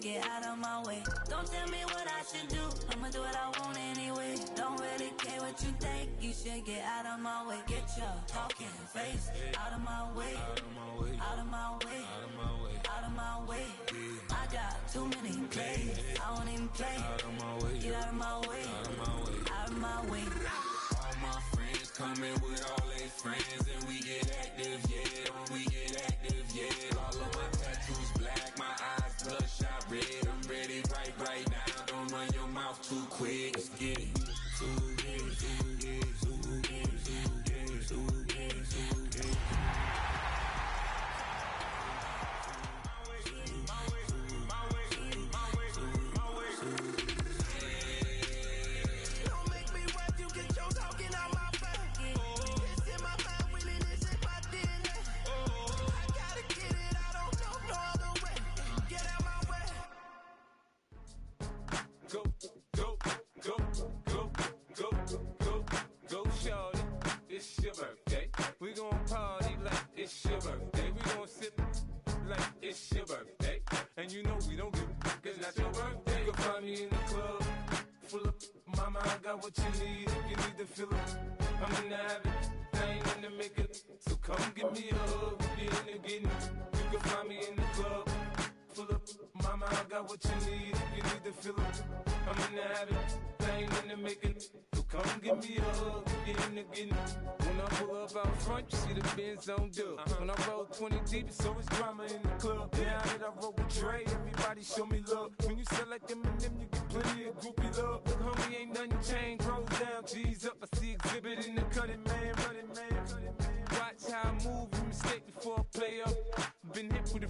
get out of my way. Don't tell me what I should do, I'ma do what I want anyway. Don't really care what you think, you should get out of my way. Get your talking face out of my way, out of my way, out of my way, out of my way, out of my way. I got too many plays, I won't even play. Out of my way, get out of my way, out of my way, out of my way. All my friends coming with all their friends, and we get active, yeah. We get active, yeah. All of my tattoos black, my eyes bloodshot red. I'm ready right now. Don't run your mouth too quick. Let's get it. It's your birthday. We gon' party like it's your birthday. We gon' sip like it's your birthday. And you know we don't give a fuck, it's not your birthday. You can find me in the club, full of mama, I got what you need. If you need to fill it, I'm in the habit, I ain't in the make it. So come give me a hug, if you're in the getting. You can find me in the club, full of mama, I got what you need. If you need to fill it, I'm in the habit, I ain't in the make it. Come give me a hug, get in the getting. When I pull up out front, you see the Benz on dub. When I roll 20 deep, it's always drama in the club. Now that I roll with Dre, everybody show me love. When you sell like them and them, you get plenty of groupie love. Look, homie, ain't nothing changed. Rolls down, G's up. I see exhibit in the cutting, man, running, man. Watch how I move, you mistake before I play up. Been hit with a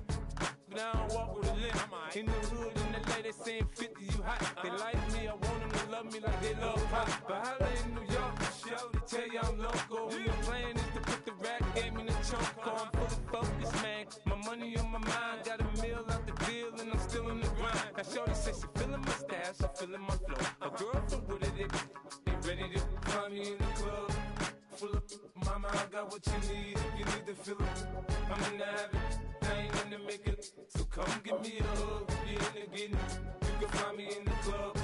but I don't walk with a limp. In the hood, in the LA, they saying 50, you hot. They like me, I want them to love me like they love pop. But holla in New York, show to tell you I'm local. And the plan is to put the rap game in the choke. I'm fully focused, man. My money on my mind, got a meal out the deal, and I'm still in the grind. Now shorty says she feeling my style, she feeling my flow. A girl from Wooded, they ready to find me in the club. Full of mama, I got what you need. If you need to fill it, I'm in the habit, I ain't in the make it. So come give me a hug, if you're in the getting. You can find me in the club,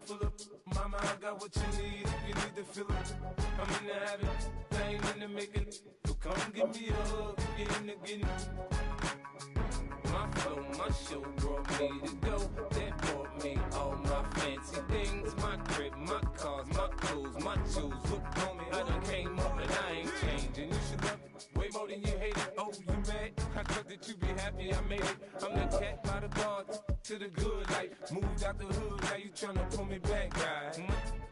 full of mama, I got what you need. If you need to fill it, I'm in the habit, I ain't in the make it. So come give me a hug, if you're in the getting. My flow, my show brought me to go. That brought me all my fancy things. My crib, my cars, my clothes, my shoes. Look, homie, I done came up and I ain't changing. You should love it way more than you hate it. Oh, you mad? I thought that you be happy I made it. I'm the cat by the bar to the good life. Moved out the hood, now you tryna pull me back, guy.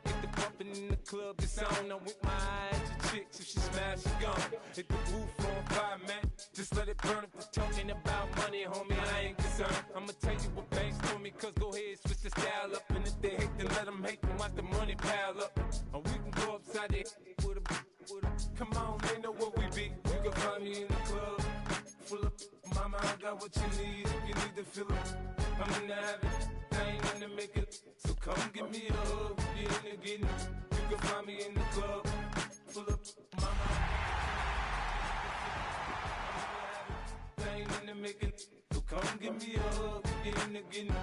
Get the bumpin' in the club, it's on. I'm with my eyes to chicks. If she smash, she gone. Hit the roof on fire, man. Just let it burn. If we're talking about money, homie, I ain't concerned. I'ma tell you what banks told me, cause go ahead, switch the style up. And if they hate, then let them hate, then watch the money pile up. Or we can go upside the with a, come on, they know what we be. You can find me in the club, full of mama, I got what you need. If you need to fill it, I'm in the habit, I ain't in the make it. So come give me a hug, if you're in the getting. You can find me in the club, full of mama, I ain't in the make it. So come give me a hug, if you're in the getting.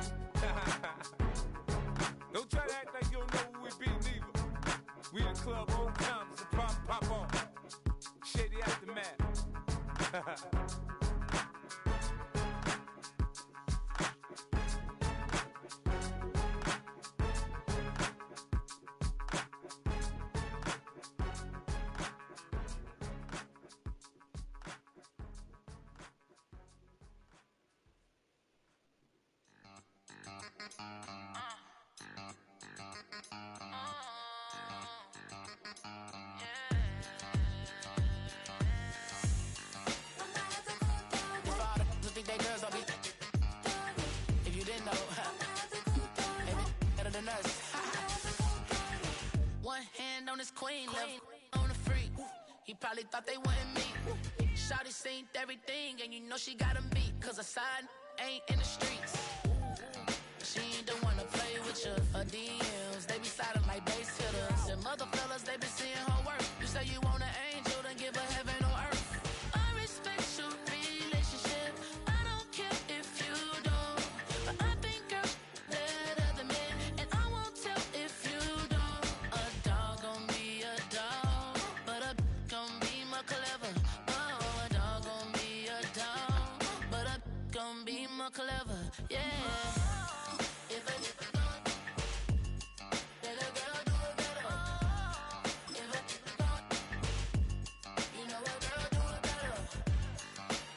Don't try to act like you don't know who we be, neither. We the club old times, so pop on. Shady Aftermath. Queen left on the freak. He probably thought they wanted me. Shawty seen everything, and you know she got him beat. Cause a side ain't in the streets. She ain't the one to play with you. Her DMs, they be sliding like base hitters. And mother fellas, they be seeing her work. You say you want an angel, then give her heaven or earth. I respect your relationship. I don't care if you don't. But I think clever, yeah. If a little girl do it better. If a you know a girl do it better.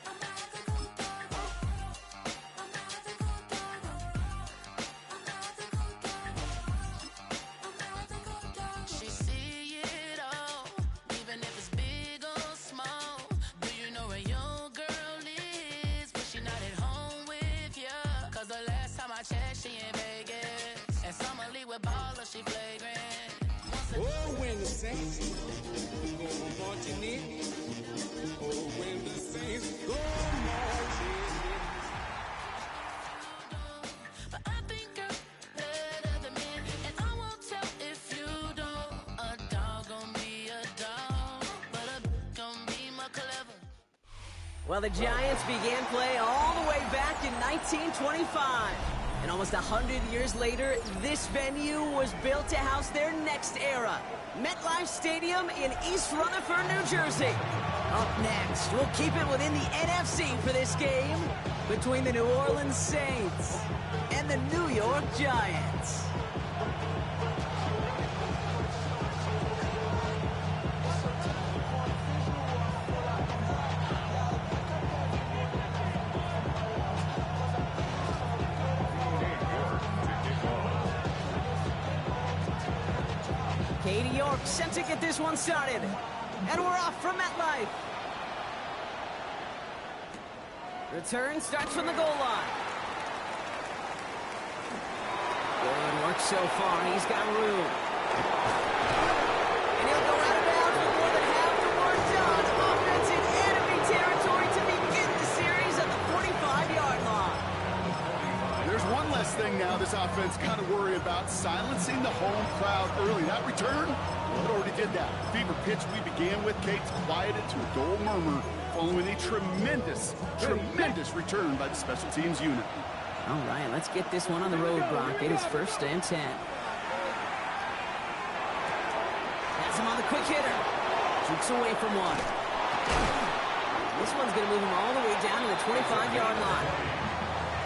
I'm not the good dog. I'm not the good dog. I'm not the good dog. I'm not the good dog. She see it all, even if it's big or small. Do you know where your girl is? But she not at home with ya. Cause the last time I checked, she in Vegas. And Summer Lee with baller, she flagrant. Oh, when the Saints go marching in. Oh, when the Saints go marching in. But I think you're better than me. And I won't tell if you don't. A dog gon' be a dog, but a gon' be more clever. Well, the Giants began play all the way back in 1925. And almost 100 years later, this venue was built to house their next era. MetLife Stadium in East Rutherford, New Jersey. Up next, we'll keep it within the NFC for this game between the New Orleans Saints and the New York Giants. Katie York sent to get this one started. And we're off from MetLife. Return starts from the goal line. Good work so far. He's got room. And he'll go out of bounds with more than half the work done. Offense in enemy territory to begin the series at the 45-yard line. There's one less thing now this offense got to worry about, silencing the home crowd early. That return, well, it already did that. Fever pitch we began with, Kate's quieted to a dull murmur following a tremendous return by the special teams unit. All right, let's get this one on the road, Brock. It is 1st and 10. That's him on the quick hitter. Shoots away from one. This one's going to move him all the way down to the 25-yard line.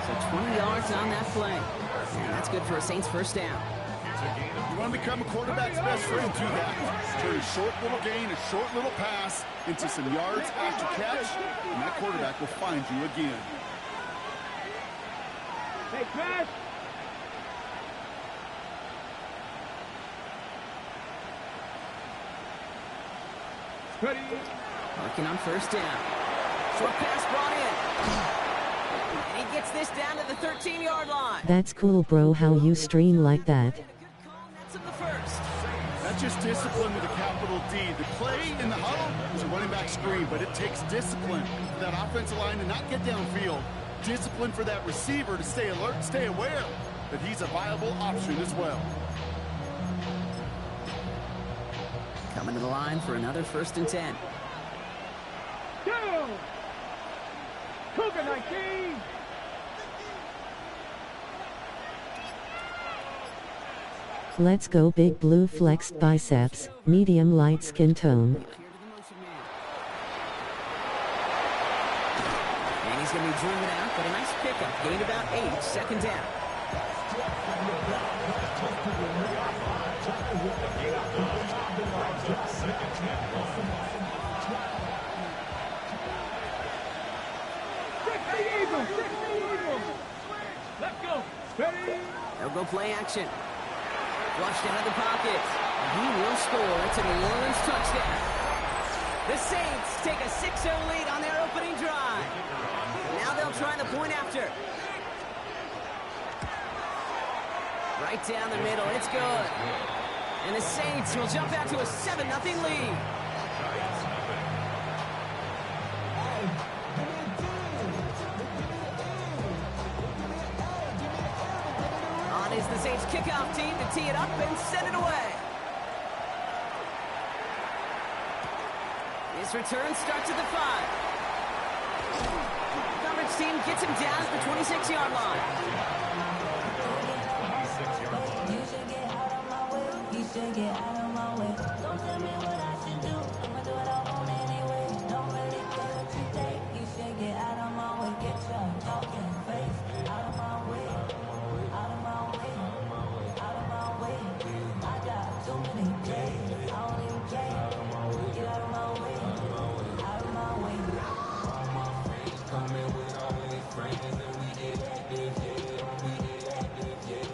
So 20 yards on that play. And that's good for a Saints first down. You want to become a quarterback's best friend, do that. Turn a short little gain, a short little pass into some yards after catch, and that quarterback will find you again. Hey, Chris! Ready? Working on first down. Short pass brought in. And he gets this down to the 13-yard line. That's cool, bro, how you stream like that. That's just discipline with a capital D. The play in the huddle is a running back screen, but it takes discipline for that offensive line to not get downfield. Discipline for that receiver to stay alert, stay aware that he's a viable option as well. Coming to the line for another 1st and 10. Go! Cougar 19! Let's go, big blue flexed biceps, medium light skin tone. And he's going to be drilling it out, but a nice pickup. Gained about 8, 2nd down. Let's go! Ready? They'll go play action. Flushed out of the pocket. He will score. It's a New Orleans touchdown. The Saints take a 6-0 lead on their opening drive. Now they'll try the point after. Right down the middle. It's good. And the Saints will jump out to a 7-0 lead. On is the Saints kickoff team to tee it up and send it away. This return starts at the 5. Coverage team gets him down at the 26-yard line. You should get out of my way. You should get out of my way. Don't tell me what I should do. I'ma do what I want anyway. Don't really care what you think. You should get out of my way. Get your talking face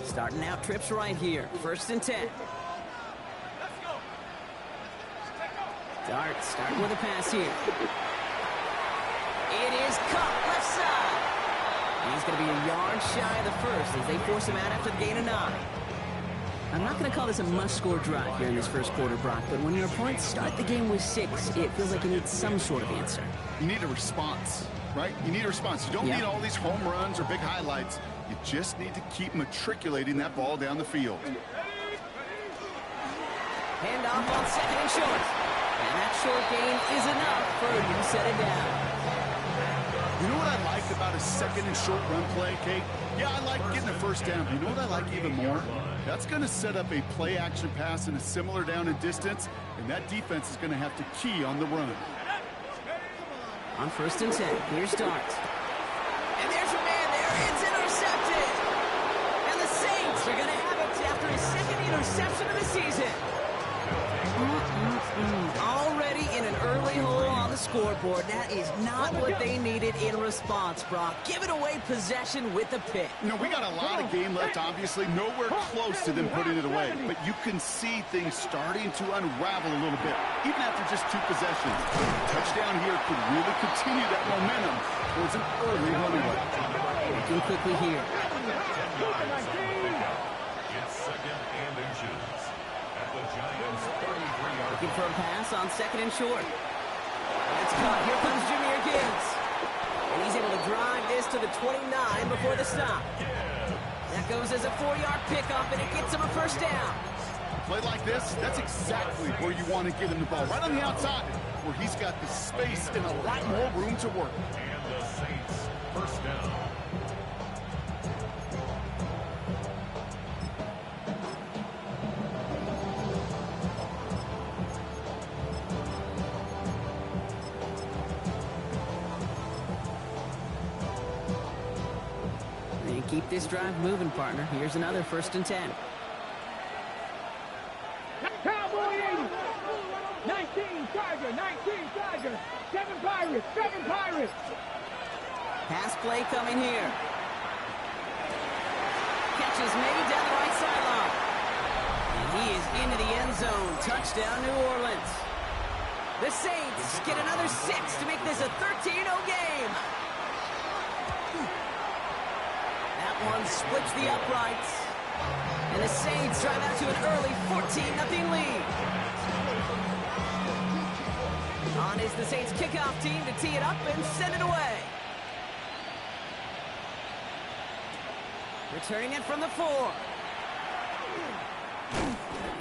Starting out trips right here. 1st and 10. Dart starting with a pass here. It is caught left side. He's going to be a yard shy of the first as they force him out after the gain of 9. I'm not going to call this a must-score drive here in this first quarter, Brock, but when your opponents start the game with 6, it feels like you need some sort of answer. You need a response, right? You need a response. You don't need all these home runs or big highlights. You just need to keep matriculating that ball down the field. Handoff on 2nd and short. And that short gain is enough for a new set it down. You know what I like about a 2nd and short run play, Kate? Yeah, I like getting a 1st down. But you know what I like even more? That's going to set up a play-action pass in a similar down and distance, and that defense is going to have to key on the run. On 1st and 10, here's Dart. And there's your man there. It's intercepted. And the Saints are going to have it after his 2nd interception of the season. Already in an early hole on the scoreboard. That is not what they needed in response, Brock. Giving away possession with a pick. You know, we got a lot of game left, obviously. Nowhere close to them putting it away. But you can see things starting to unravel a little bit, even after just 2 possessions. Touchdown here could really continue that momentum towards an early runaway. Looking quickly here. It's 2nd and inches at the Giants' 33-yard. Looking for a pass on 2nd and short. That's caught. Here comes Jahmyr Gibbs. And he's able to drive this to the 29 before the stop. That goes as a 4-yard pickup, and it gets him a 1st down. A play like this, that's exactly where you want to get him the ball. Right on the outside, where he's got the space and a lot more room to work. And the Saints' 1st down. Keep this drive moving, partner. Here's another 1st and 10. Cowboy 80. 19 Tiger, 19 Tiger. 7 Pirates, 7 Pirates. Pass play coming here. Catch is made down the right sideline. And he is into the end zone. Touchdown, New Orleans. The Saints get another 6 to make this a 13-0 game. One splits the uprights. And the Saints drive out to an early 14-0 lead. On is the Saints kickoff team to tee it up and send it away. Returning it from the 4.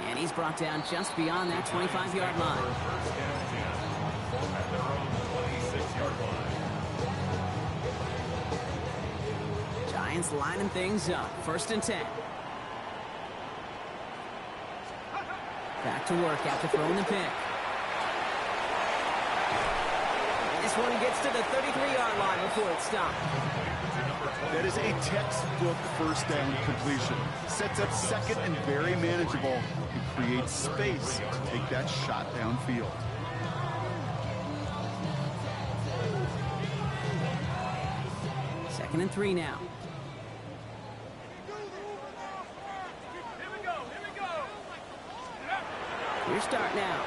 And he's brought down just beyond that 25-yard line. At their own 26-yard line. Giants lining things up. 1st and 10. Back to work after throwing the pick. And this one gets to the 33-yard line before it stopped. That is a textbook 1st down completion. Sets up 2nd and very manageable and creates space to take that shot downfield. Second and 3 now. Here's start now.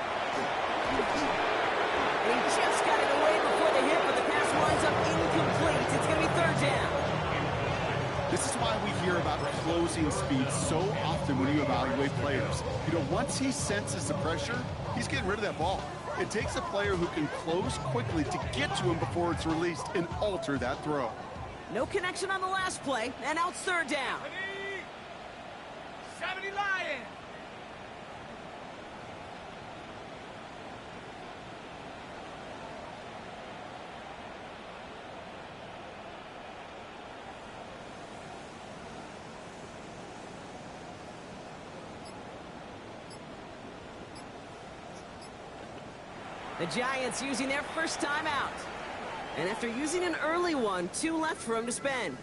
And he just got it away before the hit, but the pass winds up incomplete. It's going to be 3rd down. This is why we hear about closing speed so often when you evaluate players. You know, once he senses the pressure, he's getting rid of that ball. It takes a player who can close quickly to get to him before it's released and alter that throw. No connection on the last play, and now it's 3rd down. 70 Lions. The Giants using their first time out. And after using an early one, 2 left for him to spend.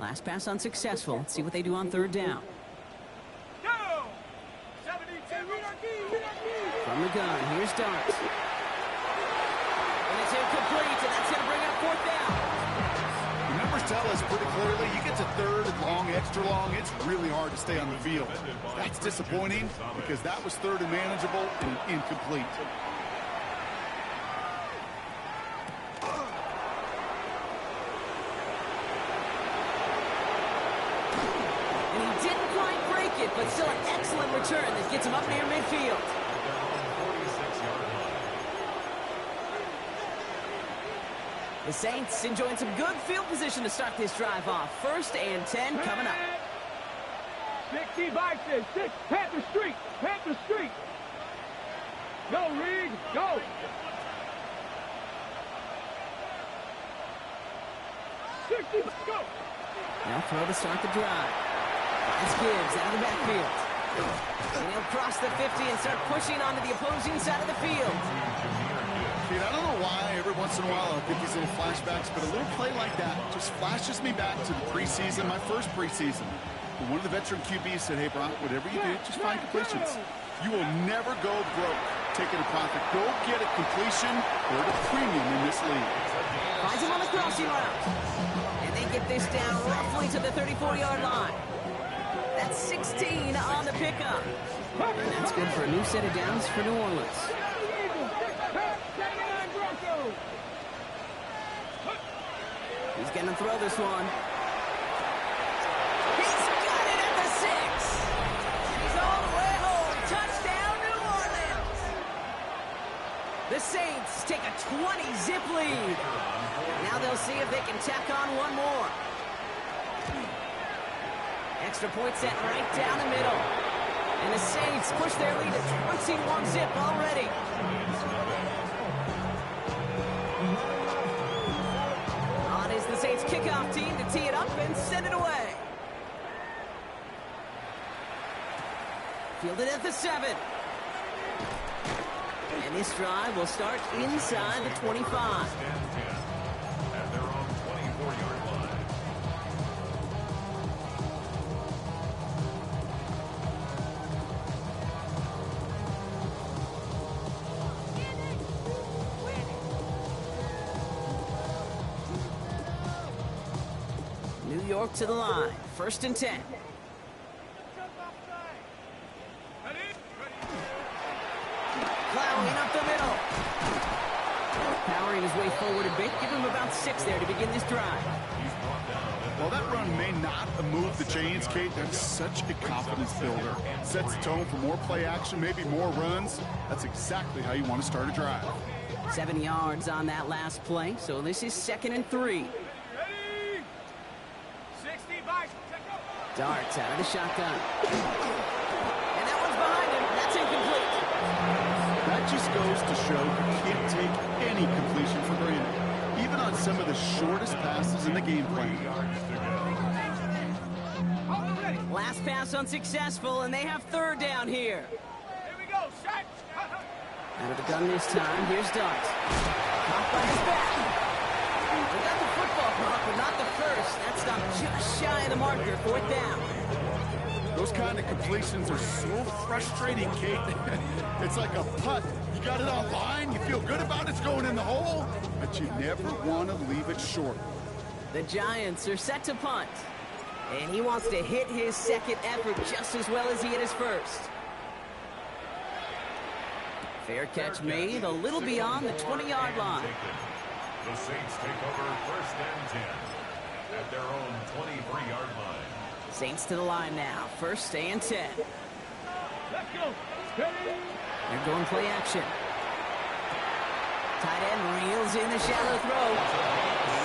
Last pass unsuccessful. Let's see what they do on third down. Go! 72. From the gun, here's Darts. And it's incomplete, and that's going to bring up fourth down. The numbers tell us pretty clearly, you get to third and long, extra long, it's really hard to stay on the field. That's disappointing because that was third and manageable and incomplete. But still an excellent return that gets him up near midfield. The Saints enjoying some good field position to start this drive off. 1st and 10 coming up. 60 boxes, 6, Panther Street, Panther Street. Go, Reed, go. Go. Now throw to start the drive. It's Gibbs out of the backfield. And he'll cross the 50 and start pushing onto the opposing side of the field. Dude, I don't know why every once in a while I'll get these little flashbacks, but a little play like that just flashes me back to the preseason, my first preseason. But one of the veteran QBs said, hey, Brock, whatever you do, just find completions. You will never go broke taking a profit. Go get a completion or a premium in this league. Finds him on the crossing route. And they get this down roughly to the 34-yard line. That's 16 on the pickup. And that's good for a new set of downs for New Orleans. He's going to throw this one. He's got it at the 6. He's all the way home. Touchdown, New Orleans. The Saints take a 20-zip lead. Now they'll see if they can tack on one more. Extra point set right down the middle. And the Saints push their lead to 21-zip already. On is the Saints kickoff team to tee it up and send it away. Fielded at the 7. And this drive will start inside the 25. At their own 24-yard line. New York to the line. 1st and 10. Plowing up the middle. Powering his way forward a bit. Give him about 6 there to begin this drive. While that run may not have moved the chains, Kate, that's such a confidence builder. Sets the tone for more play action, maybe more runs. That's exactly how you want to start a drive. 7 yards on that last play, so this is 2nd and 3. Darts out of the shotgun. And that one's behind him. That's incomplete. That just goes to show you can't take any completion for granted, even on some of the shortest passes in the game plan. Last pass unsuccessful, and they have 3rd down here. Here we go, set. Out of the gun this time. Here's Darts. Caught by his back. We got the football block, but not the first. That's not just shy of the marker. 4th down. Those kind of completions are so frustrating, Kate. It's like a putt. You got it on line, you feel good about it's going in the hole, but you never want to leave it short. The Giants are set to punt. And he wants to hit his 2nd effort just as well as he hit his 1st. Fair catch made, a little beyond the 20-yard line. The Saints take over 1st and 10 at their own 23-yard line. Saints to the line now. 1st and 10. Let's go. They're going play action. Tight end reels in the shallow throw.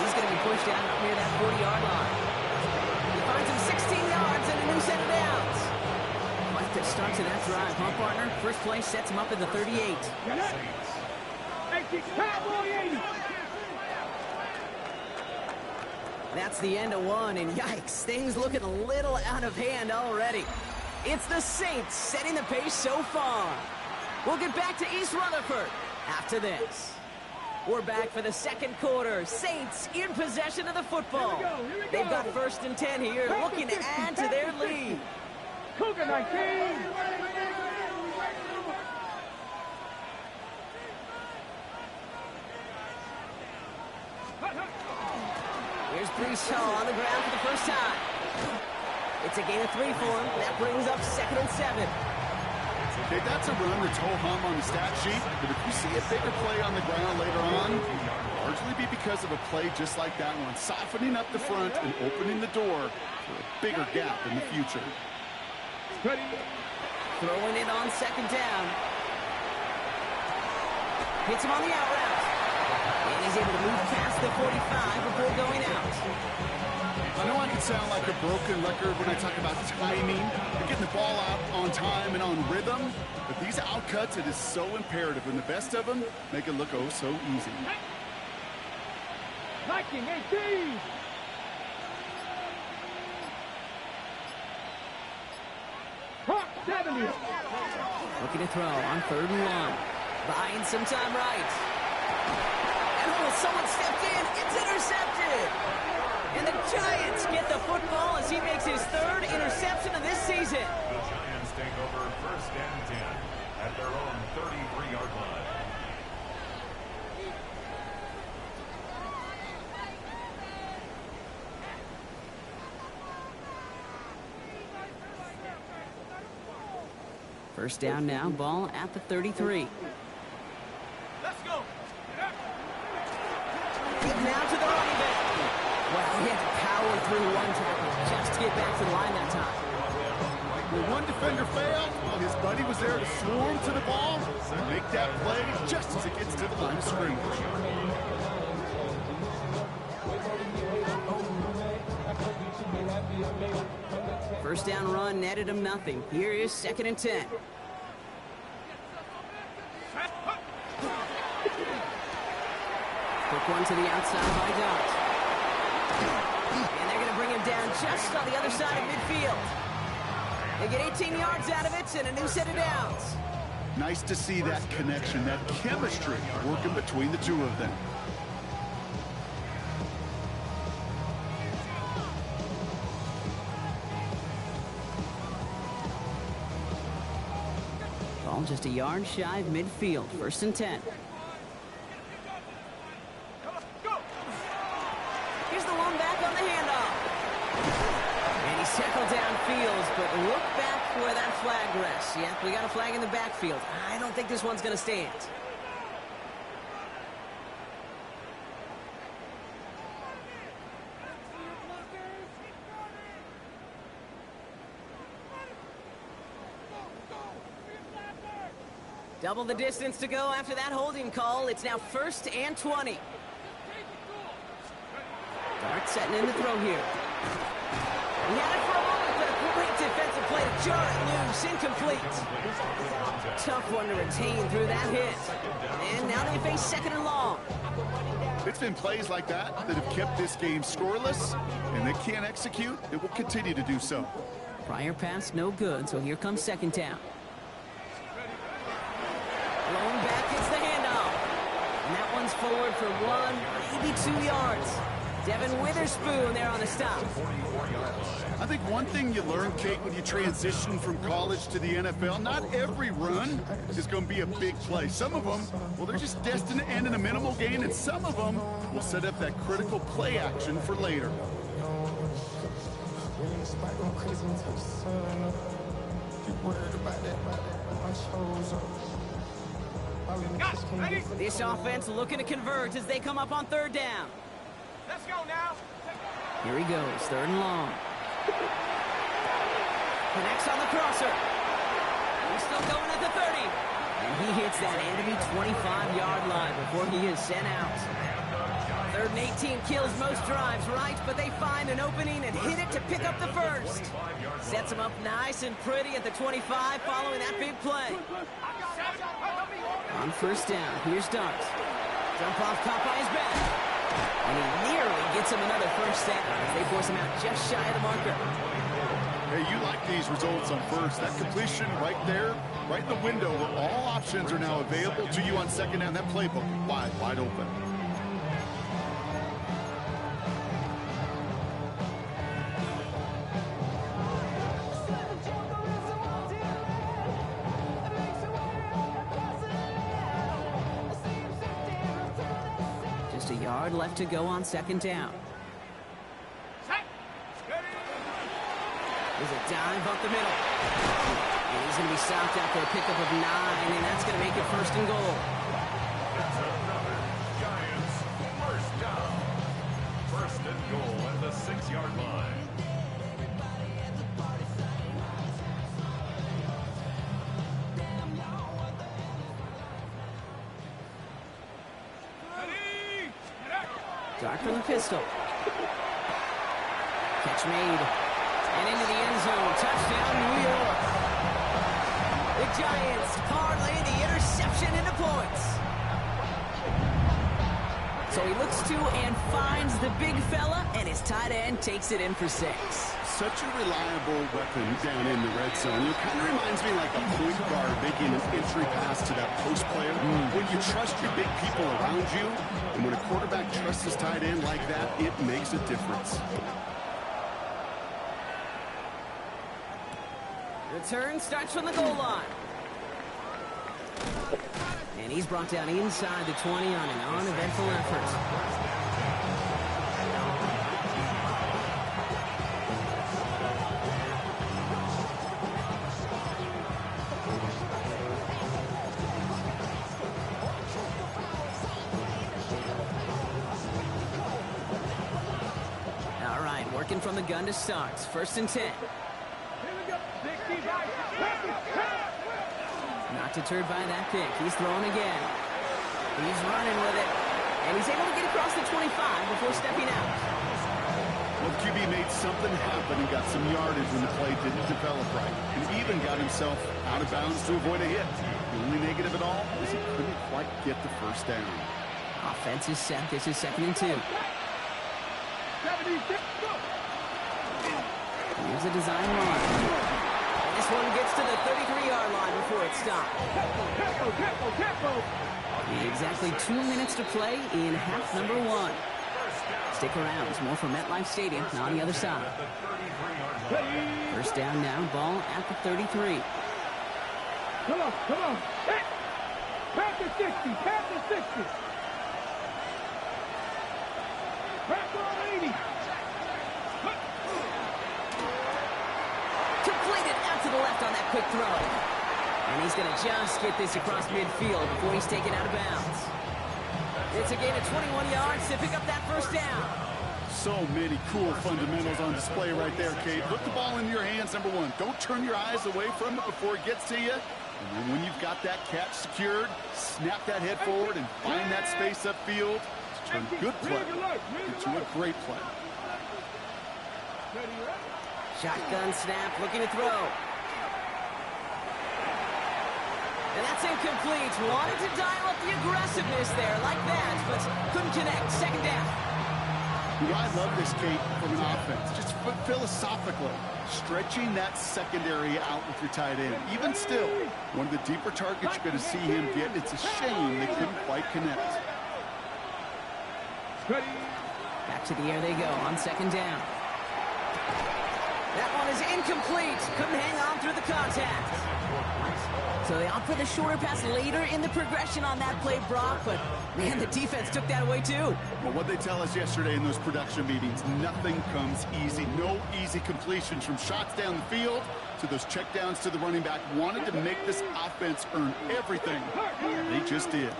He's going to be pushed out near that 40-yard line. He finds him 16 yards and a new set of downs. Quite the start to that drive, huh, partner? First play sets him up at the 38. That's the end of one, and yikes, things looking a little out of hand already. It's the Saints setting the pace so far. We'll get back to East Rutherford after this. We're back for the second quarter. Saints in possession of the football. Here we go. They've got 1st and 10 here, looking to add to their lead. Cougar 19. Here's Brees Hall on the ground for the first time. It's a gain of 3 for him. That brings up 2nd and 7. Okay, that's a run that's ho-hum on the stat sheet, but if you see a bigger play on the ground later on, it'll largely be because of a play just like that one, softening up the front and opening the door for a bigger gap in the future. Throwing it on 2nd down. Hits him on the out route. And he's able to move past the 45 before going out. I know I can sound like a broken record when I talk about timing and getting the ball out on time and on rhythm, but these outcuts, it is so imperative, and the best of them make it look oh so easy. Viking 18. Hawk 70. Looking to throw on 3rd and 1. Buying some time right. And someone stepped in. It's intercepted. And the Giants get the football as he makes his 3rd interception of this season. The Giants take over 1st and 10 at their own 33-yard line. First down now, ball at the 33. Let's go. Now to the running back. Well, he had to power through one tackle just to get back to the line that time. When one defender failed, his buddy was there to swarm to the ball and make that play just as it gets to the line of scrimmage. First down run netted him nothing. Here is 2nd and 10. Quick one to the outside by Dart. And they're going to bring him down just on the other side of midfield. They get 18 yards out of it and a new set of downs. Nice to see that connection, that chemistry working between the two of them. Ball just a yard shy of midfield. 1st and 10. Here's the one back on the handoff. And he's tackled downfield, but look back where that flag rests. Yep, we got a flag in the backfield. I don't think this one's going to stand. Double the distance to go after that holding call. It's now 1st and 20. Dart setting in the throw here. He had it for a moment, but a great defensive play to jar it loose. Incomplete. Tough one to retain through that hit. And now they face 2nd and long. It's been plays like that that have kept this game scoreless, and they can't execute. It will continue to do so. Prior pass, no good, so here comes 2nd down. Blown back gets the handoff. And that one's forward for 1, maybe 2 yards. Devin Witherspoon there on the stop. I think one thing you learn, Kate, when you transition from college to the NFL, not every run is going to be a big play. Some of them, well, they're just destined to end in a minimal gain, and some of them will set up that critical play action for later. This offense looking to convert as they come up on 3rd down. Let's go now. Here he goes, 3rd and long. Connects on the crosser. He's still going at the 30. And he hits that enemy 25-yard line before he is sent out. 3rd and 18 kills most drives, right? But they find an opening and hit it to pick up the 1st. Sets him up nice and pretty at the 25 following that big play. On 1st down, here's Dart. Jump off caught by his back. And he nearly gets him another 1st down as they force him out just shy of the marker. Hey, you like these results on first. That completion right there, right in the window where all options are now available to you on second down. That playbook wide open. Just a yard left to go on second down. There's a dive up the middle. And he's going to be stopped after a pickup of 9, and that's going to make it first and goal. It's another Giants first down. First and goal at the 6-yard line. Dart from the pistol. Catch made. And into the end zone. Touchdown, New York. The Giants parlay the interception into points. So he looks to and finds the big fella, and his tight end takes it in for 6. Such a reliable weapon down in the red zone. It kind of reminds me like a point guard making an entry pass to that post player. When you trust your big people around you, and when a quarterback trusts his tight end like that, it makes a difference. Return starts from the goal line. And he's brought down inside the 20 on an uneventful effort. All right, working from the gun to start. First and 10. Not deterred by that pick. He's throwing again. He's running with it. And he's able to get across the 25 before stepping out. Well, QB made something happen and got some yardage when the play didn't develop right. And even got himself out of bounds to avoid a hit. The only negative at all is he couldn't quite get the first down. Offense is set. This is second and 2. Here's a design run. This one gets to the 33-yard line before it stops. Exactly 2 minutes to play in half number 1. Stick around. There's more from MetLife Stadium on the other side. First down now. Ball at the 33. Come on. Pass the 60. Pass the 60. Pass on 80. Completed out to the left on that quick throw. And he's going to just get this across midfield before he's taken out of bounds. It's a gain of 21 yards to pick up that first down. So many cool fundamentals on display right there, Kate. Put the ball in your hands, number 1. Don't turn your eyes away from it before it gets to you. And then when you've got that catch secured, snap that head forward and find that space upfield to turn good play into a great play. Shotgun snap, looking to throw. And that's incomplete. Wanted to dial up the aggressiveness there like that, but couldn't connect. Second down. You know, I love this, Kate, from an offense. Just philosophically, stretching that secondary out with your tight end. Even still, one of the deeper targets you're going to see him get. It's a shame they couldn't quite connect. Back to the air they go on second down. That one is incomplete. Couldn't hang on through the contact. So they opt for the shorter pass later in the progression on that play, Brock, but man, the defense took that away too. Well, what they tell us yesterday in those production meetings, nothing comes easy. No easy completions from shots down the field to those checkdowns to the running back. Wanted to make this offense earn everything. They just did.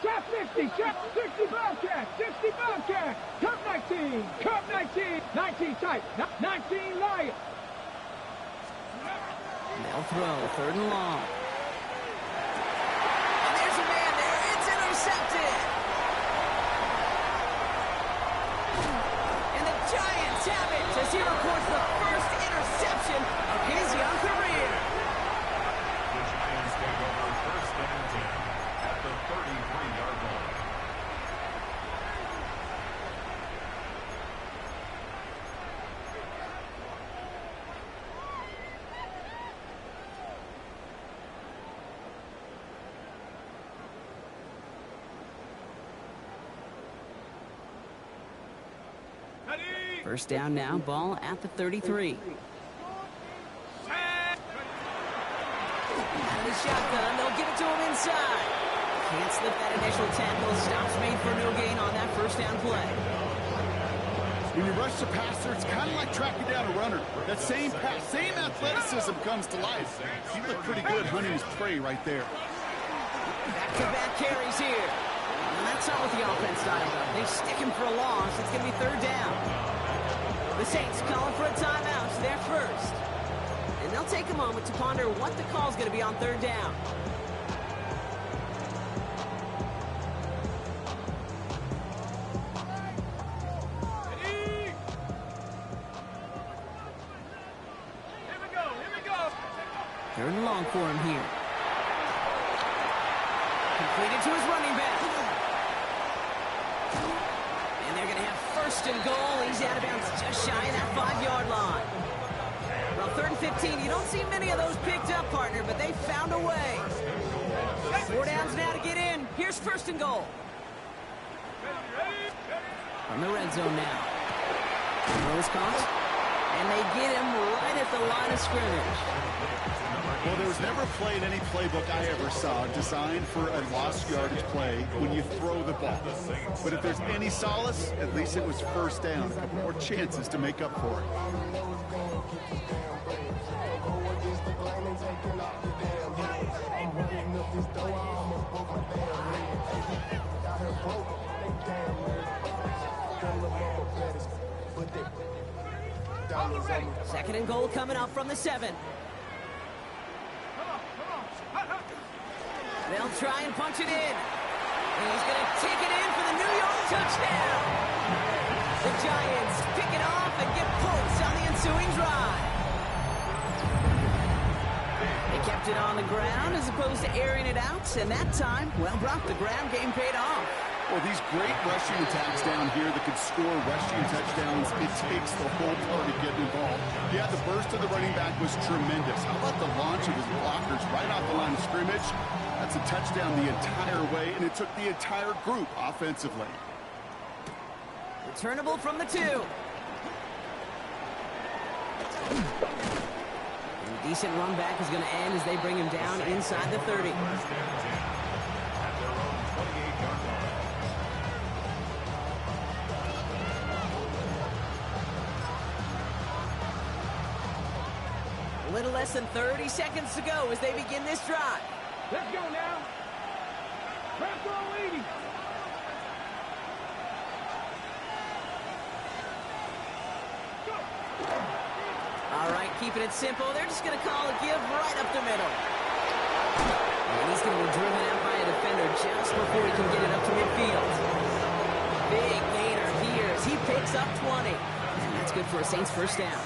Chop 60, chop 60 Bobcat, 60 Bobcat, Cup 19, Cup 19, 19 tight, 19 Lion. They'll throw, third and long. And there's a man there, it's intercepted. And the Giants have it as he records the first interception of his young career. The Giants take over first and 10 at the 33-yard line. First down now, ball at the 33. Out of the shotgun, they'll give it to him inside. Can't slip that initial tackle. Stops made for no gain on that first down play. When you rush the passer, it's kind of like tracking down a runner. That same pass, same athleticism comes to life. He looked pretty good hunting his prey right there. Back-to-back carries here. And that's not what the offense dialed up. They stick him for a loss. It's going to be third down. The Saints calling for a timeout. So they're first. And they'll take a moment to ponder what the call is going to be on third down. Third and long for him here. Completed to his running back. And they're going to have first and goal. He's out of bounds just shy of that 5-yard line. Well, 3rd and 15. You don't see many of those picked up, partner, but they found a way. 4 downs now to get in. Here's first and goal. From the red zone now. Throws caught. And they get him right at the line of scrimmage. Well, there was never a play in any playbook I ever saw designed for a lost yardage play when you throw the ball. But if there's any solace, at least it was first down. A couple more chances to make up for it. Second and goal coming up from the 7. They'll try and punch it in. And he's going to take it in for the New York touchdown. The Giants pick it off and get points on the ensuing drive. They kept it on the ground as opposed to airing it out. And that time, well, Brock, the ground game paid off. Well, these great rushing attacks down here that could score rushing touchdowns, it takes the whole party getting involved. Yeah, the burst of the running back was tremendous. How about the launch of his blockers right off the line of scrimmage? That's a touchdown the entire way, and it took the entire group offensively. Returnable from the 2. And a decent run back is going to end as they bring him down inside the 30. A little less than 30 seconds to go as they begin this drive. Let's go now. Press on leading. All right, keeping it simple. They're just going to call a give right up the middle. And he's going to be driven out by a defender just before he can get it up to midfield. Big gainer here as he picks up 20. And that's good for a Saints first down.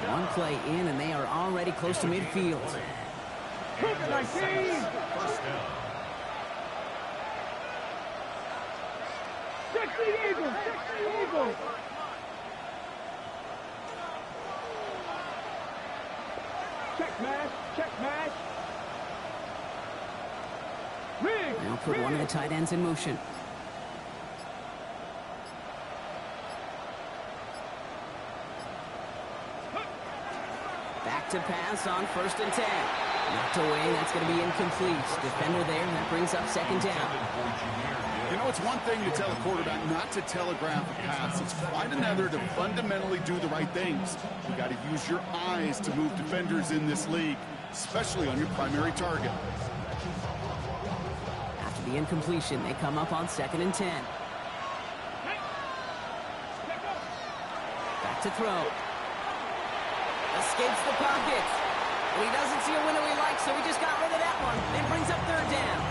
One play in, and they are already close to midfield. 19. 60 Eagles. 60 Eagles. Check mash. Check mash. Rig. Now put one of the tight ends in motion. Back to pass on 1st and 10. Knocked away, that's going to be incomplete. Defender there, that brings up 2nd down. You know, it's one thing to tell a quarterback not to telegraph a pass. It's quite another to fundamentally do the right things. You got to use your eyes to move defenders in this league, especially on your primary target. After the incompletion, they come up on 2nd and 10. Back to throw. Escapes the pocket. And he doesn't see a window he likes, so he just got rid of that one. It brings up 3rd down.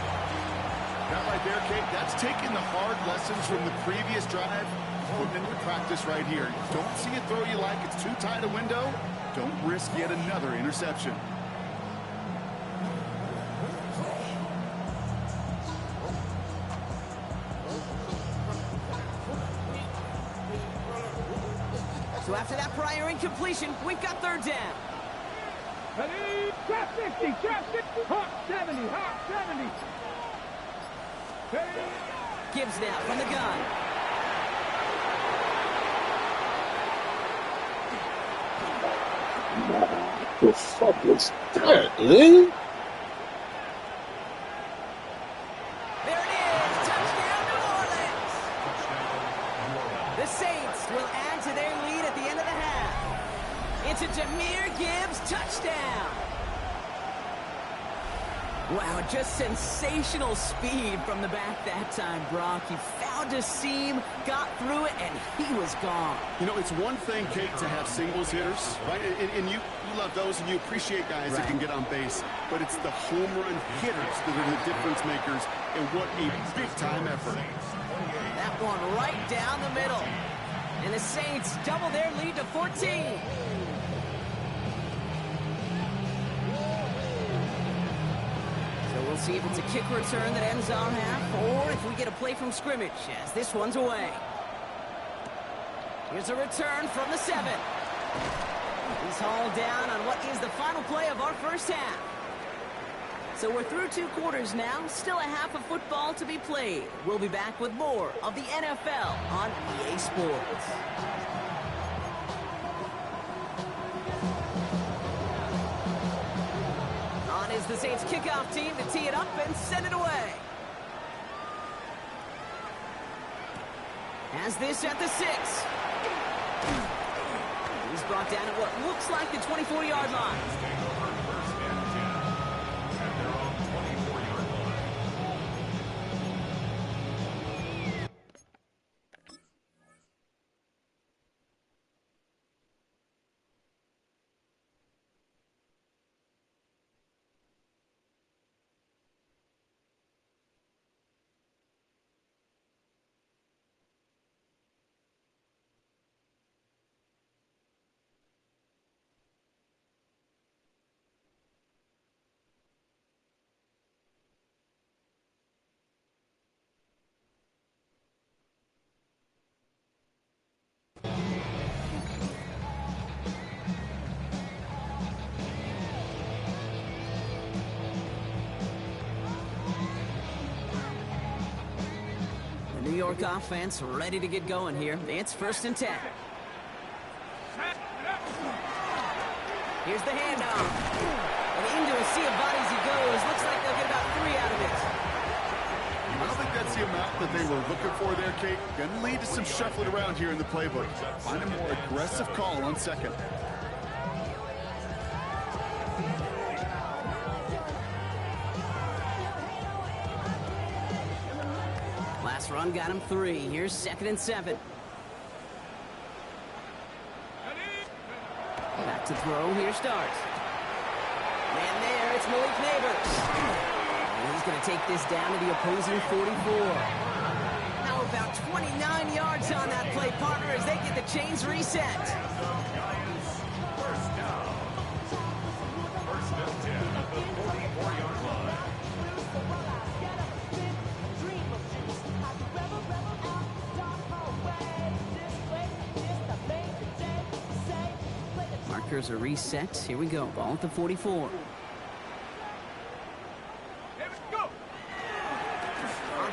That right there, Kate, that's taking the hard lessons from the previous drive, putting into practice right here. Don't see a throw you like, it's too tight a window. Don't risk yet another interception. So after that prior incompletion, we've got 3rd down. Trap 60, trap 60, hot 70, hot 70. Gibbs now from the gun. The fuck was that, man? There it is! Touchdown, New Orleans! The Saints will add to their lead at the end of the half. It's a Jahmyr Gibbs touchdown! Wow, just sensational speed from the back that time, Brock. He found a seam, got through it, and he was gone. You know, it's one thing, Kate, to have singles hitters, right? And you love those, and you appreciate guys that can get on base. But it's the home run hitters that are the difference makers, and what a big-time effort. That one right down the middle. And the Saints double their lead to 14. We'll see if it's a kick return that ends our half, or if we get a play from scrimmage, as this one's away. Here's a return from the 7. He's hauled down on what is the final play of our first half. So we're through 2 quarters now, still a half of football to be played. We'll be back with more of the NFL on EA Sports. Is the Saints kickoff team to tee it up and send it away. As this at the 6. He's brought down at what looks like the 24-yard line. New York offense ready to get going here. It's 1st and 10. Here's the handoff. And into a sea of bodies he goes. Looks like they'll get about 3 out of it. I don't think that's the amount that they were looking for there, Kate. Going to lead to some shuffling around here in the playbook. Find a more aggressive call on 2nd. Last run got him 3. Here's 2nd and 7. Back to throw. Here starts. And there, it's Malik Neighbors. And he's going to take this down to the opposing 44. Now about 29 yards on that play, partner, as they get the chains reset. First down. 1st and 10 at the 44-yard line. Markers are reset. Here we go. Ball at the 44. On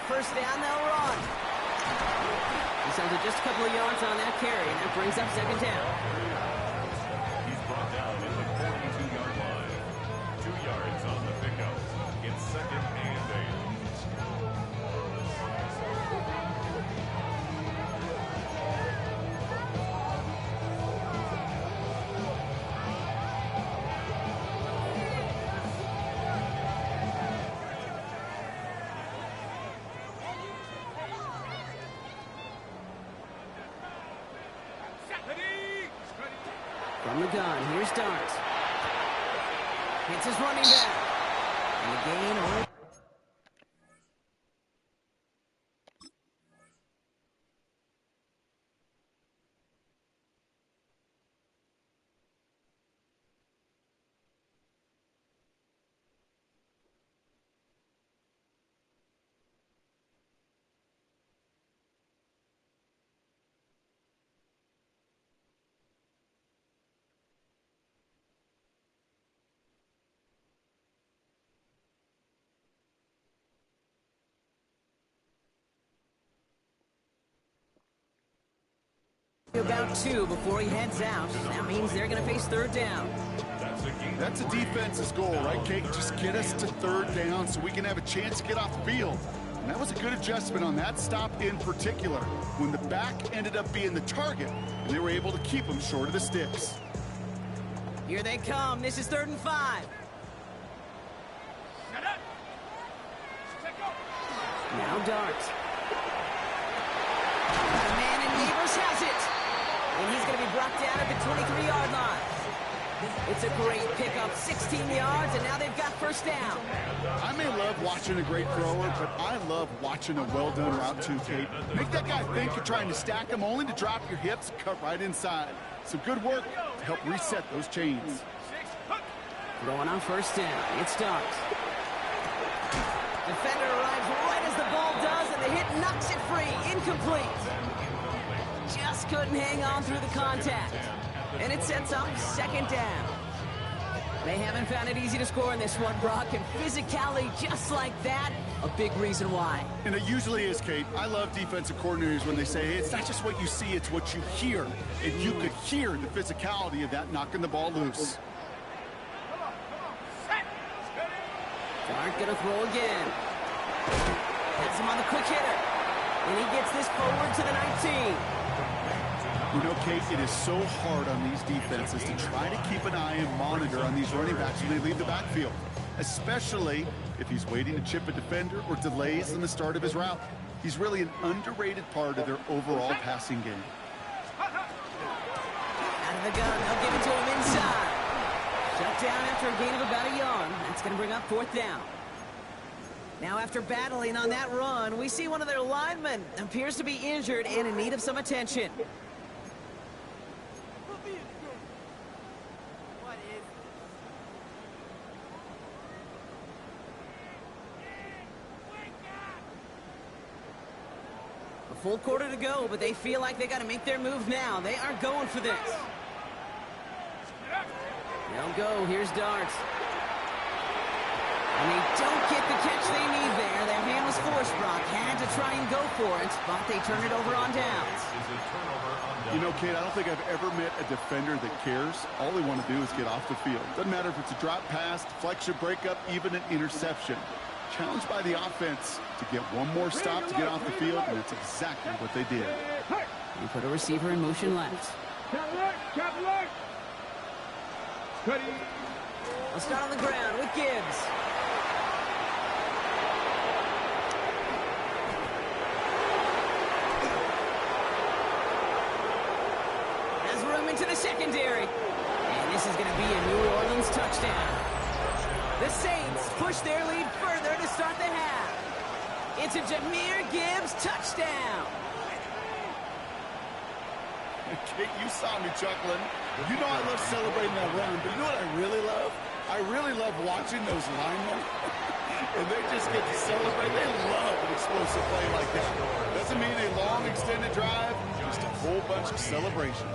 1st down, they'll run. He's under just a couple of yards on that carry, and that brings up 2nd down. He's brought down at the 42-yard line. 2 yards on the pickup. It's 2nd and 8. From the gun, here's Dart. Hits his running back. And the gain over. About 2 before he heads out. That means they're going to face 3rd down. That's a That's a defense's goal, right, Kate? Just get us to third down so we can have a chance to get off the field. And that was a good adjustment on that stop in particular, when the back ended up being the target, and they were able to keep him short of the sticks. Here they come. This is 3rd and 5. Now Dart. The man in Neighbors has it. And he's going to be brought down at the 23-yard line. It's a great pickup, 16 yards, and now they've got first down. I may love watching a great thrower, but I love watching a well-done route too, Kate. Make that guy think you're trying to stack him only to drop your hips and cut right inside. Some good work to help reset those chains. Throwing on first down. It starts. Defender arrives right as the ball does, and the hit knocks it free. Incomplete. Just couldn't hang on through the contact. And it sets up 2nd down. They haven't found it easy to score in this one, Brock, and physicality just like that, a big reason why. And it usually is, Kate. I love defensive coordinators when they say, hey, it's not just what you see, it's what you hear. And you could hear the physicality of that knocking the ball loose. Dart gonna throw again. Has him on the quick hitter. And he gets this forward to the 19. You know, Kate, it is so hard on these defenses to try to keep an eye and monitor on these running backs when they leave the backfield, especially if he's waiting to chip a defender or delays in the start of his route. He's really an underrated part of their overall passing game. Out of the gun, they'll give it to him inside. Shut down after a gain of about a yard. That's going to bring up 4th down. Now, after battling on that run, we see one of their linemen appears to be injured and in need of some attention. A full quarter to go, but they feel like they got to make their move now. They are going for this. They'll go. Here's Dart. And they don't get the catch they need there. Their hand was forced, Brock. Had to try and go for it, but they turn it over on downs. You know, Kate, I don't think I've ever met a defender that cares. All they want to do is get off the field. Doesn't matter if it's a drop pass, deflection, breakup, even an interception. Challenged by the offense to get one more stop to get off the field, and that's exactly what they did. You put a receiver in motion left. I'll start on the ground with Gibbs. Has room into the secondary. And this is going to be a New Orleans touchdown. The Saints push their lead further to start the half. It's a Jahmyr Gibbs touchdown. Kate, you saw me chuckling. You know I love celebrating that run, but you know what I really love? I really love watching those linemen. And they just get to celebrate. They love an explosive play like that. Doesn't mean a long extended drive, just a whole bunch of celebration.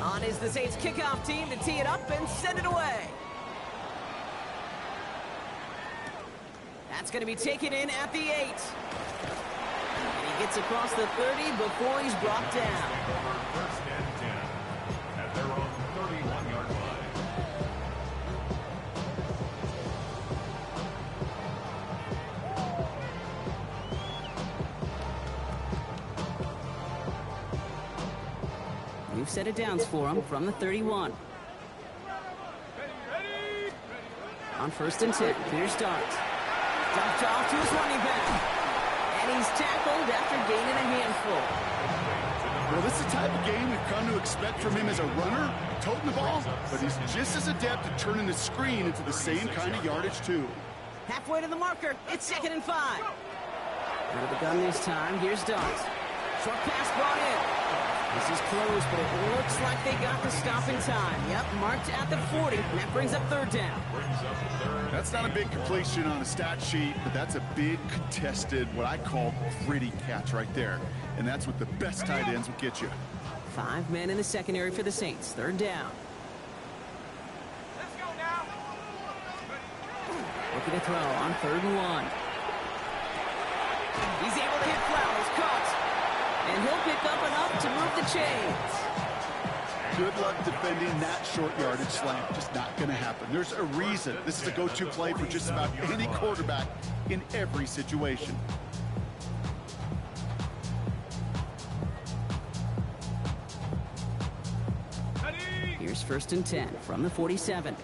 On is the Saints kickoff team to tee it up and send it away. That's going to be taken in at the 8. And he gets across the 30 before he's brought down. First and 10 at their own 31-yard line. We've set it downs for him from the 31. On 1st and 10, here's Dart. Dumped off to his running back. And he's tackled after gaining a handful. Well, this is the type of game we've come to expect from him as a runner, toting the ball, but he's just as adept at turning the screen into the same kind of yardage, too. Halfway to the marker, it's 2nd and 5. Out of the gun this time, here's Dart. Short pass brought in. This is close, but it looks like they got the stop in time. Yep, marked at the 40, and that brings up 3rd down. That's not a big completion on a stat sheet, but that's a big contested, what I call gritty catch right there. And that's what the best tight ends will get you. 5 men in the secondary for the Saints. 3rd down. Let's go now. Looking to throw on 3rd and 1. He's able to hit Flowers, caught. And he'll pick up enough to move the chains. Good luck defending that short yardage slant. Just not going to happen. There's a reason this is a go-to play for just about any quarterback in every situation. Here's 1st and 10 from the 47.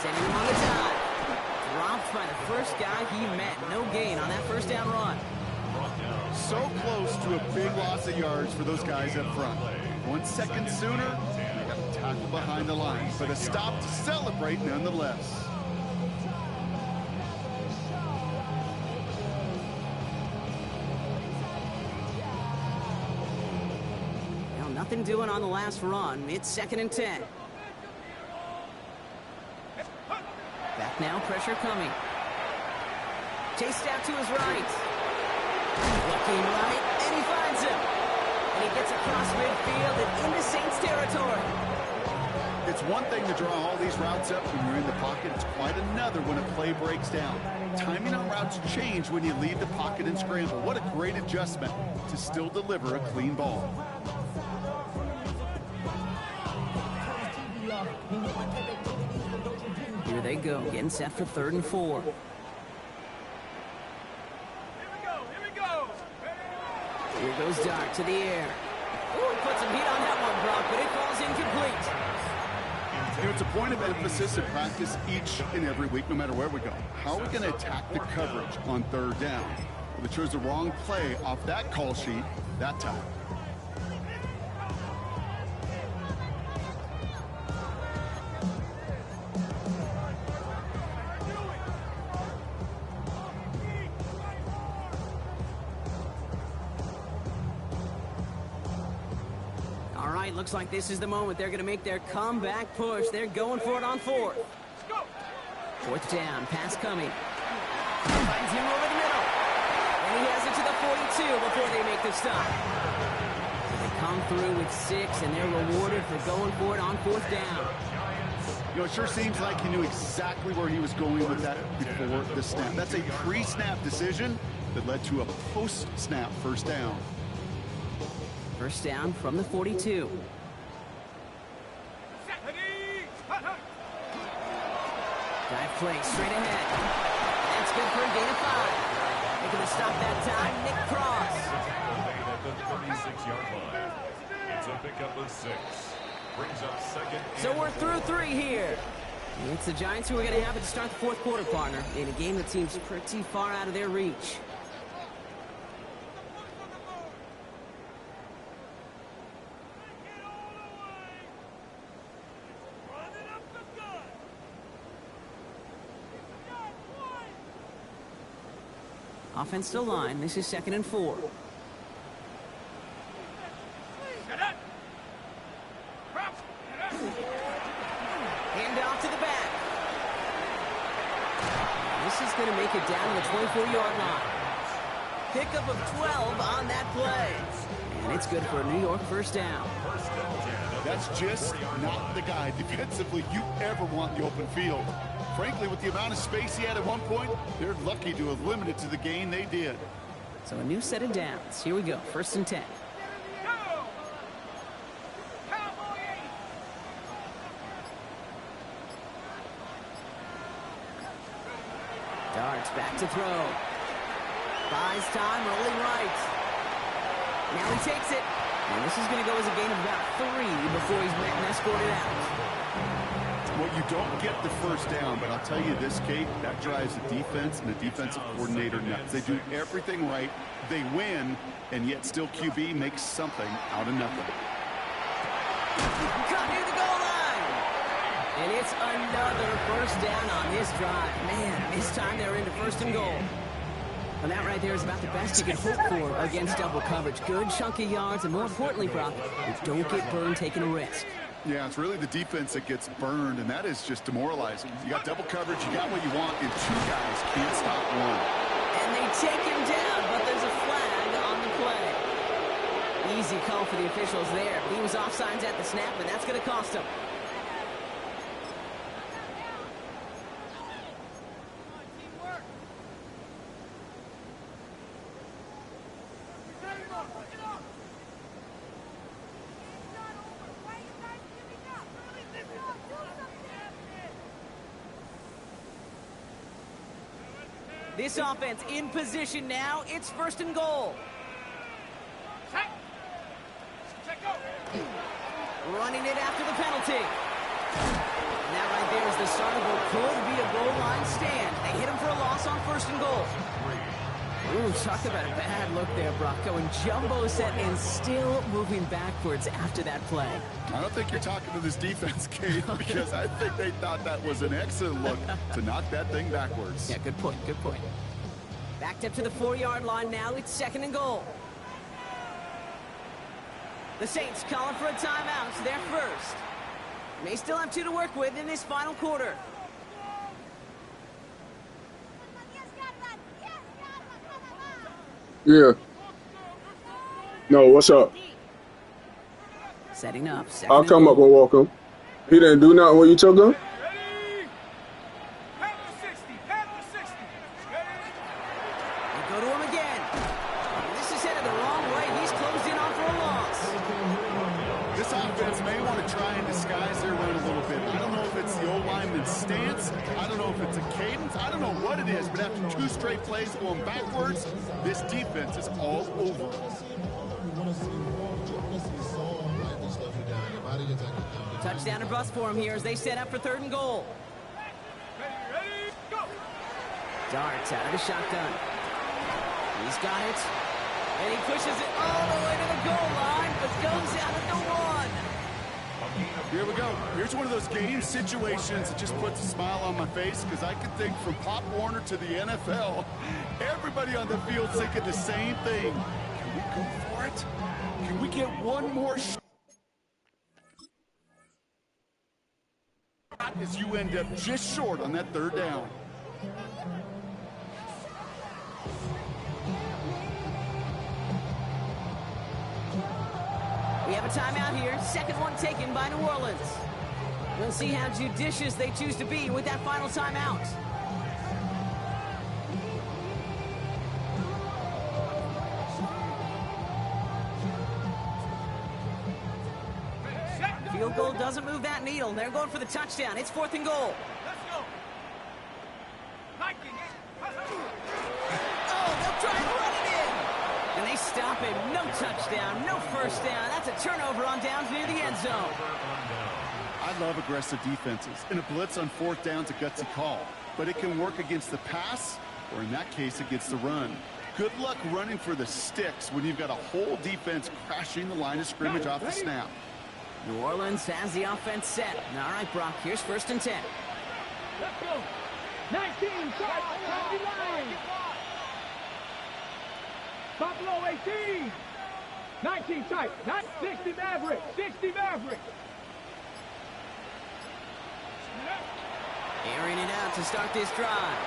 Sending him on the dive. Dropped by the first guy he met. No gain on that first down run. So close to a big loss of yards for those guys up front. 1 second sooner, they got to tackle behind the line. But a stop to celebrate nonetheless. Now nothing doing on the last run. It's 2nd and 10. Back now, pressure coming. Chased out to his right. Looking right, and he finds him. And he gets across midfield and into Saints territory. It's one thing to draw all these routes up when you're in the pocket. It's quite another when a play breaks down. Timing on routes change when you leave the pocket and scramble. What a great adjustment to still deliver a clean ball. Here they go, getting set for 3rd and 4. Here goes Dart to the air. Ooh, he puts some heat on that one, Brock, but it falls incomplete. You know, it's a point of emphasis in practice each and every week, no matter where we go. How are we going to attack the coverage on 3rd down? Well, they chose the wrong play off that call sheet that time. Looks like this is the moment they're going to make their comeback push. They're going for it on 4th. 4th down, pass coming. Finds him over the middle. And he has it to the 42 before they make the stop. So they come through with 6, and they're rewarded for going for it on 4th down. You know, it sure seems like he knew exactly where he was going with that before the snap. That's a pre-snap decision that led to a post-snap 1st down. 1st down from the 42. Dive play straight ahead. That's good for a gain of 5. Making the stop that time, Nick Cross. At the 36-yard line. It's a pickup of 6. Brings up 2nd. So we're through 3 here. It's the Giants who are going to have it to start the 4th quarter, partner, in a game that seems pretty far out of their reach. Offensive line, this is 2nd and 4. Hand off to the back. This is going to make it down to the 24-yard line. Pickup of 12 on that play. And it's good for a New York 1st down. That's just not the guy defensively you ever want in the open field. Frankly, with the amount of space he had at one point, they're lucky to have limited to the gain they did. So a new set of downs. Here we go, 1st and 10. Darts back to throw. Buys time, rolling right. Now he takes it. And this is going to go as a gain of about 3 before he's met and escorted out. Well, you don't get the 1st down, but I'll tell you this, Kate, that drives the defense and the defensive coordinator nuts. They do everything right, they win, and yet still QB makes something out of nothing. Cut near the goal line. And it's another 1st down on this drive. Man, this time they're into 1st and goal. Well, that right there is about the best you can hope for against double coverage. Good chunky yards, and more importantly, Brock, you don't get burned taking a risk. Yeah, it's really the defense that gets burned, and that is just demoralizing. You got double coverage, you got what you want, and 2 guys can't stop one. And they take him down, but there's a flag on the play. Easy call for the officials there. He was offsides at the snap, and that's going to cost him. This offense in position now. It's 1st and goal. Running it after the penalty. And that right there is the start of what could be a goal line stand. They hit him for a loss on 1st and goal. Ooh, talk about a bad look there, Brock. Going jumbo set and still moving backwards after that play. I don't think you're talking to this defense, Kate, because I think they thought that was an excellent look to knock that thing backwards. Yeah, good point, good point. Backed up to the 4-yard line now. It's 2nd and goal. The Saints calling for a timeout. They're first. May still have 2 to work with in this final quarter. Yeah. No, what's up? Setting up. I'll come up and walk him. He didn't do nothing when you took him? They go to him again. This is headed the wrong way. He's closed in on for a loss. This offense may want to try and disguise their run a little bit. I don't know if it's the old lineman's stance. I don't know if it's a cadence. I don't know what it is, but after 2 straight plays going backwards, this defense is all over us. Touchdown or bust for him here as they set up for 3rd and goal. Darts out of the shotgun. He's got it. And he pushes it all the way to the goal line, but goes out at the 1. Here we go. Here's one of those game situations that just puts a smile on my face, because I can think from Pop Warner to the NFL, everybody on the field thinking the same thing. Can we go for it? Can we get one more shot? As you end up just short on that 3rd down. We have a timeout here. 2nd one taken by New Orleans. We'll see how judicious they choose to be with that final timeout. Field goal doesn't move that needle. They're going for the touchdown. It's 4th and goal. Let's go. Oh, they'll try and run it in. And they stop him. No touchdown, no 1st down. That's a turnover on downs near the end zone. I love aggressive defenses, and a blitz on 4th down's a gutsy call, but it can work against the pass, or in that case, against the run. Good luck running for the sticks when you've got a whole defense crashing the line of scrimmage off the snap. New Orleans has the offense set. All right, Brock, here's 1st and 10. Let's go. 19, start, line. Buffalo 18. 19 tight. 60 Maverick. 60 Maverick. Airing it out to start this drive.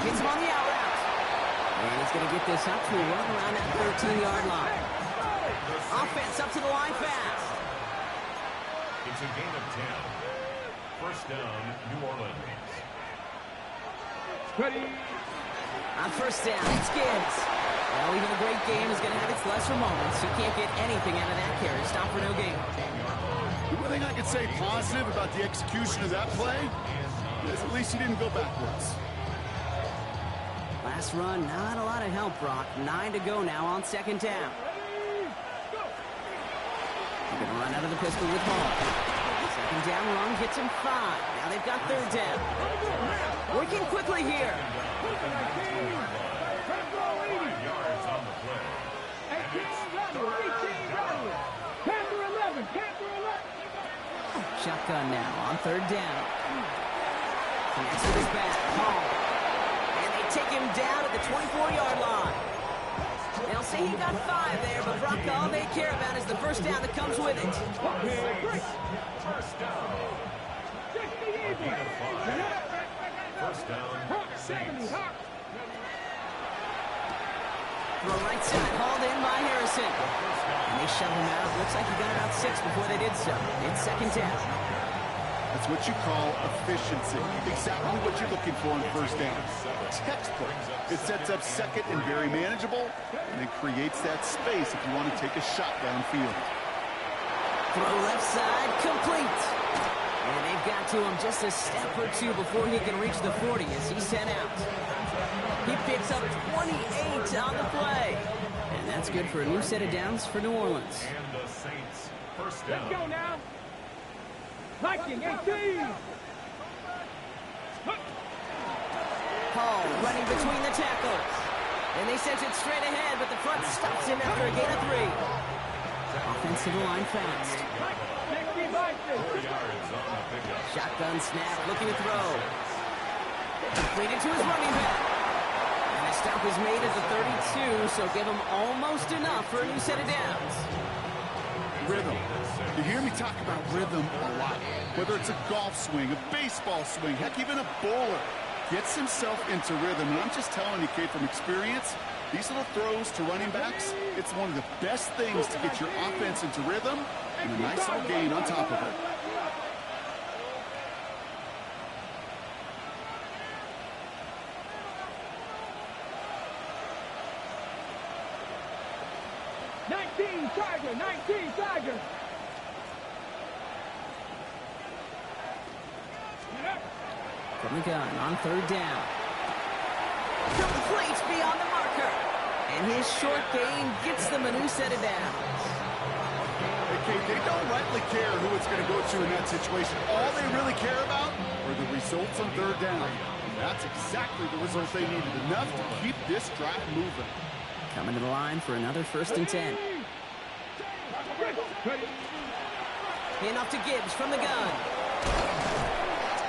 Gets him on the out route. And he's going to get this up to a run around that 13-yard line. Offense up to the line fast. It's a gain of 10. 1st down, New Orleans. Ready. On 1st down, it's Gibbs. Well, even a great game is going to have its lesser moments. You can't get anything out of that carry. Stop for no gain. The one thing I could say positive about the execution of that play is at least he didn't go backwards. Last run, not a lot of help, Brock. 9 to go now on 2nd down. They're going to run out of the pistol with Hall. 2nd down run gets him 5. Now they've got 3rd down. Working quickly here. Shotgun now on 3rd down. Connects with his back. Hall. And they take him down at the 24-yard line. They'll say he got 5 there, but Brock, all they care about is the 1st down that comes with it. 1st down. 1st down, Saints. Throw right side, hauled in by Harrison. And they shove him out. Looks like he got about 6 before they did so. It's 2nd down. That's what you call efficiency. Exactly what you're looking for on 1st down. Textbook. It sets up 2nd and very manageable, and it creates that space if you want to take a shot downfield. Throw left side, complete. And they've got to him just a step or two before he can reach the 40 as he's sent out. He picks up 28 on the play. And that's good for a new set of downs for New Orleans. And the Saints, first down. Let's go now. Viking 18. Hall running between the tackles. And they sent it straight ahead, but the front stops him after a gain of 3. Offensive line fast. 60 Vikings. 4 yards on the pickup. Shotgun snap, looking to throw. Completed to his running back. And a stop is made at the 32, so give him almost enough for a new set of downs. Rhythm. You hear me talk about rhythm a lot. Whether it's a golf swing, a baseball swing, heck, even a bowler. Gets himself into rhythm, and I'm just telling you, Kate, from experience, these little throws to running backs, it's one of the best things to get your offense into rhythm and a nice little gain on top of it. Tiger, 19 Tiger. From the gun on 3rd down. Complete beyond the marker. And his short gain gets them a new set of downs. Okay, they don't rightly care who it's going to go to in that situation. All they really care about are the results on 3rd down. And that's exactly the result they needed. Enough to keep this drive moving. Coming to the line for another 1st and 10. Hand off to Gibbs from the gun.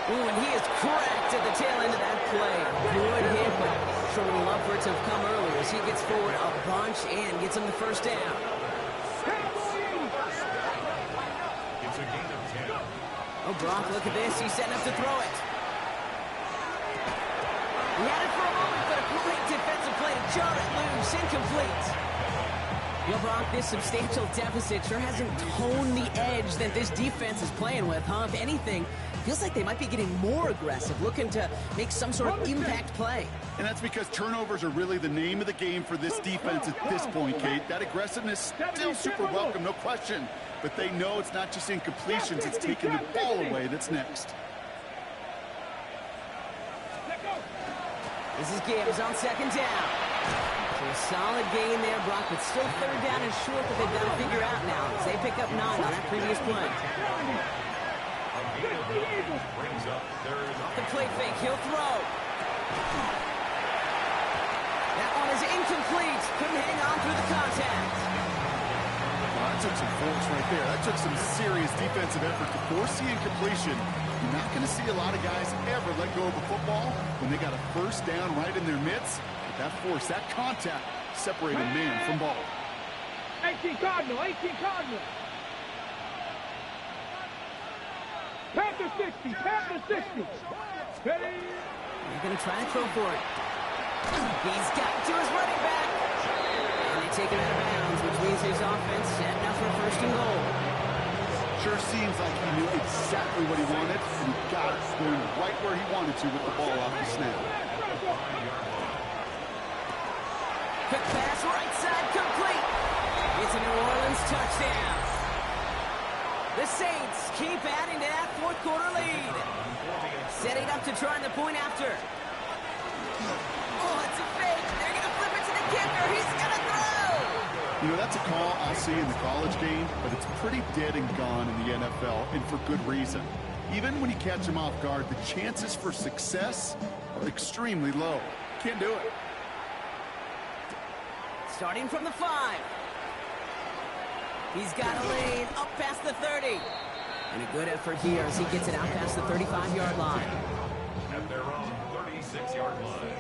Ooh, and he is cracked at the tail end of that play. Good hit, but sure would love for it to have come earlier as he gets forward a bunch and gets him the 1st down. It's a gain of 10. Oh, Brock, look at this. He's setting up to throw it. He had it for a moment, but a great defensive play to jar it loose. Incomplete. Well, Brock, this substantial deficit sure hasn't toned the edge that this defense is playing with, huh? If anything, feels like they might be getting more aggressive, looking to make some sort of impact play. And that's because turnovers are really the name of the game for this defense at this point, Kate. That aggressiveness still super welcome, no question. But they know it's not just incompletions, it's taking the ball away that's next. This is Gibbs on 2nd down. So a solid gain there, Brock, but still 3rd down and short that they've got to figure out now as they pick up 9 on that previous play. Off the play fake, he'll throw. That one is incomplete. Couldn't hang on through the contact. Well, that took some force right there. That took some serious defensive effort to force the incompletion. You're not going to see a lot of guys ever let go of a football when they got a 1st down right in their midst. That force, that contact, separated man from ball. 18 Cardinal, 18 Cardinal. Panther 60, Panther 60. Ready? They're going to try and throw for it. He's got to his running back. And they take him out of bounds, which means his offense setting up for 1st and goal. Sure seems like he knew exactly what he wanted, and he got it going right where he wanted to with the ball off the snap. Quick pass, right side, complete. It's a New Orleans touchdown. The Saints keep adding to that 4th quarter lead. Setting up to try the point after. Oh, it's a fake. They're going to flip it to the kicker. He's going to throw. You know, that's a call I'll see in the college game, but it's pretty dead and gone in the NFL, and for good reason. Even when you catch him off guard, the chances for success are extremely low. Can't do it. Starting from the 5. He's got a lane up past the 30. And a good effort here as he gets it out past the 35-yard line. At their own 36-yard line.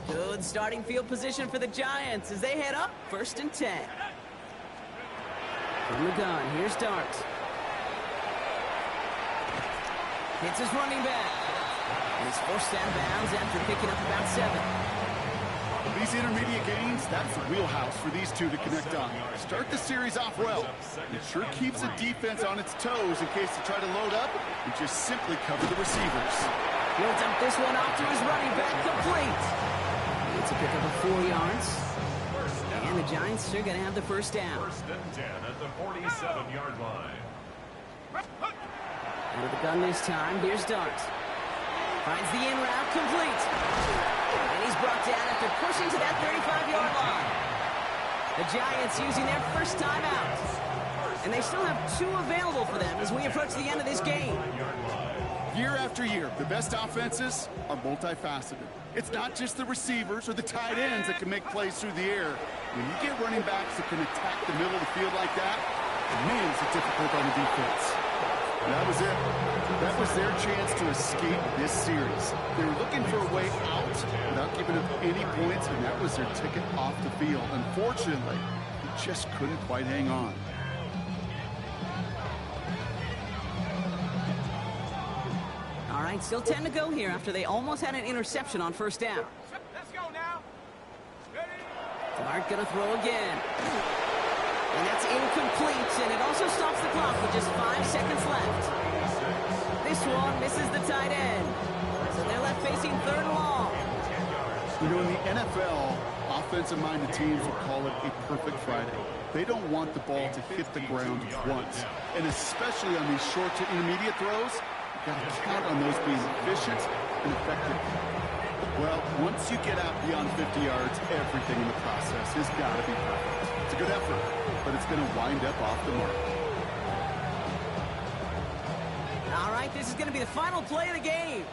Good starting field position for the Giants as they head up 1st and 10. From the gun, here's Dart. Hits his running back. And he's forced out of bounds after picking up about 7. These intermediate gains, that's the wheelhouse for these two to connect on. Start the series off well. It sure keeps the defense on its toes in case they try to load up and just simply cover the receivers. He'll dump this one off to his running back, complete. It's a pickup of 4 yards. the Giants are going to have the first down. First and 10 at the 47-yard line. Out of the gun this time. Here's Dart. Finds the in route, complete. And he's brought down after pushing to that 35-yard line. The Giants using their first timeout. And they still have 2 available for them as we approach the end of this game. Year after year, the best offenses are multifaceted. It's not just the receivers or the tight ends that can make plays through the air. When you get running backs that can attack the middle of the field like that, man, is it difficult on the defense. That was it. That was their chance to escape this series. They were looking for a way out without giving up any points, and that was their ticket off the field. Unfortunately, they just couldn't quite hang on. All right, still 10 to go here after they almost had an interception on first down. Let's go now. Dart gonna throw again. And that's incomplete, and it also stops the clock with just 5 seconds left. This one misses the tight end. So they're left facing 3rd and long. You know, in the NFL, offensive-minded teams will call it a perfect Friday. They don't want the ball to hit the ground once. And especially on these short to intermediate throws, you've got to count on those being efficient and effective. Well, once you get out beyond 50 yards, everything in the process has got to be perfect. It's a good effort, but it's going to wind up off the mark. All right, this is going to be the final play of the game.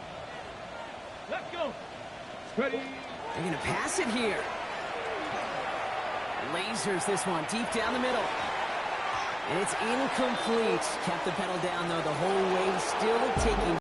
Let's go. Ready. They're going to pass it here. Lasers this one deep down the middle. And it's incomplete. Kept the pedal down, though, the whole way, still taking